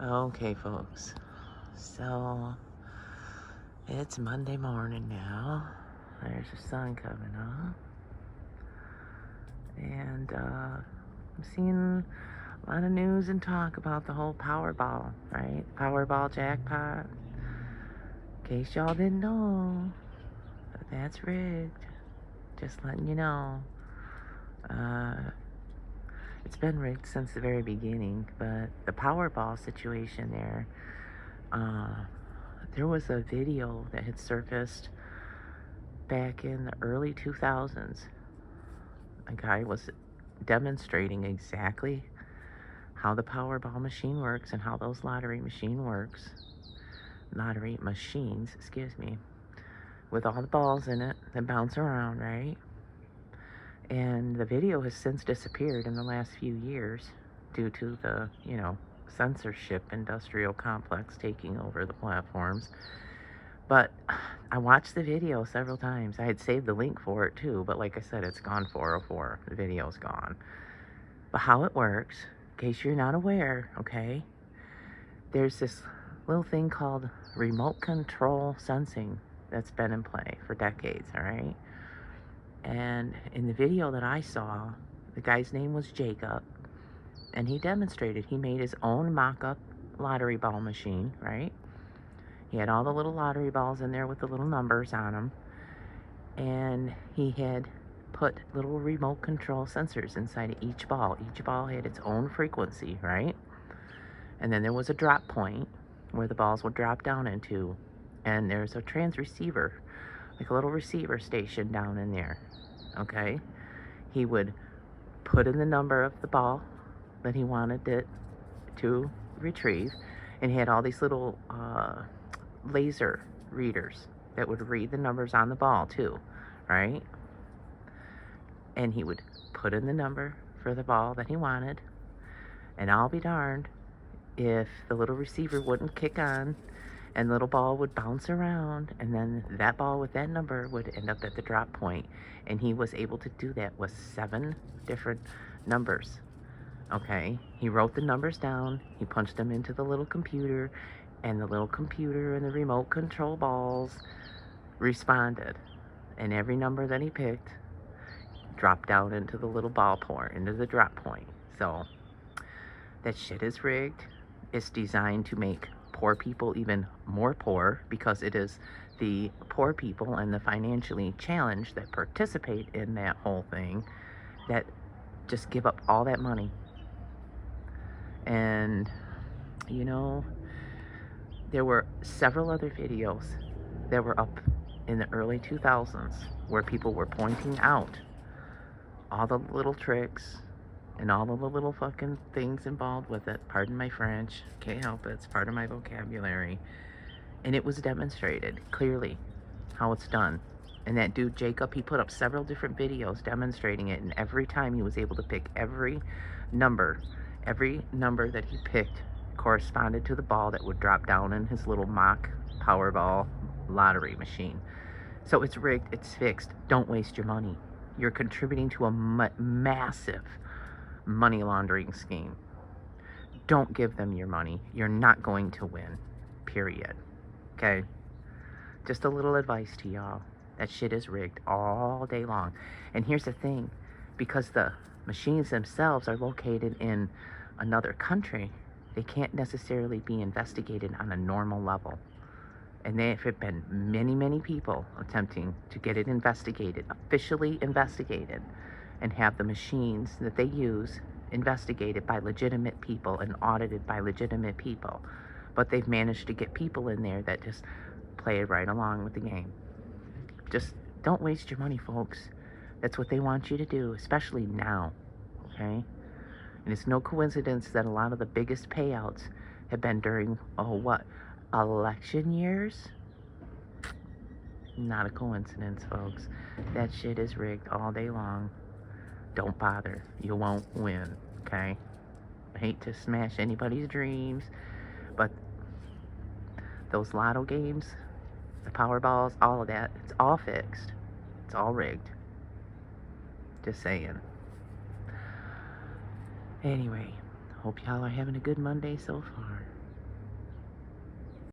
Okay, folks. So it's Monday morning now. There's the sun coming up. And I'm seeing a lot of news and talk about the whole Powerball, right? Powerball jackpot. In case y'all didn't know, that's rigged. Just letting you know. Uh, it's been rigged since the very beginning, but the Powerball situation there was a video that had surfaced back in the early 2000s. A guy was demonstrating exactly how the Powerball machine works and how those lottery machines, excuse me, with all the balls in it that bounce around, right? And the video has since disappeared in the last few years due to the, censorship industrial complex taking over the platforms. But I watched the video several times. I had saved the link for it too, but like I said, it's gone 404. The video's gone. But how it works, in case you're not aware, okay, there's this little thing called remote control sensing that's been in play for decades, all right? And in the video that I saw, the guy's name was Jacob, and he demonstrated. He made his own mock-up lottery ball machine, right? He had all the little lottery balls in there with the little numbers on them, and he had put little remote control sensors inside of each ball. Each ball had its own frequency, right? And then there was a drop point where the balls would drop down into, and there's a transceiver, like a little receiver station down in there, okay? He would put in the number of the ball that he wanted it to retrieve, and he had all these little laser readers that would read the numbers on the ball too, right? And he would put in the number for the ball that he wanted, and I'll be darned if the little receiver wouldn't kick on and the little ball would bounce around, and then that ball with that number would end up at the drop point. And he was able to do that with 7 different numbers. Okay, he wrote the numbers down, he punched them into the little computer, and the little computer and the remote control balls responded. And every number that he picked dropped down into the little ball port, into the drop point. So that shit is rigged. It's designed to make poor people even more poor, because it is the poor people and the financially challenged that participate in that whole thing that just give up all that money. And there were several other videos that were up in the early 2000s where people were pointing out all the little tricks and all of the little fucking things involved with it. Pardon my French, can't help it, it's part of my vocabulary. And it was demonstrated clearly how it's done. And that dude Jacob, he put up several different videos demonstrating it, and every time he was able to pick every number that he picked corresponded to the ball that would drop down in his little mock Powerball lottery machine. So it's rigged, it's fixed. Don't waste your money. You're contributing to a massive money laundering scheme. Don't give them your money. You're not going to win, period. Okay? Just a little advice to y'all. That shit is rigged all day long. And here's the thing, because the machines themselves are located in another country, they can't necessarily be investigated on a normal level. And there have been many, many people attempting to get it investigated, officially investigated, and have the machines that they use investigated by legitimate people and audited by legitimate people. But they've managed to get people in there that just play right along with the game. Just don't waste your money, folks. That's what they want you to do, especially now, okay? And it's no coincidence that a lot of the biggest payouts have been during, election years? Not a coincidence, folks. That shit is rigged all day long. Don't bother. You won't win, okay? I hate to smash anybody's dreams, but those lotto games, the Powerballs, all of that, it's all fixed. It's all rigged. Just saying. Anyway, hope y'all are having a good Monday so far.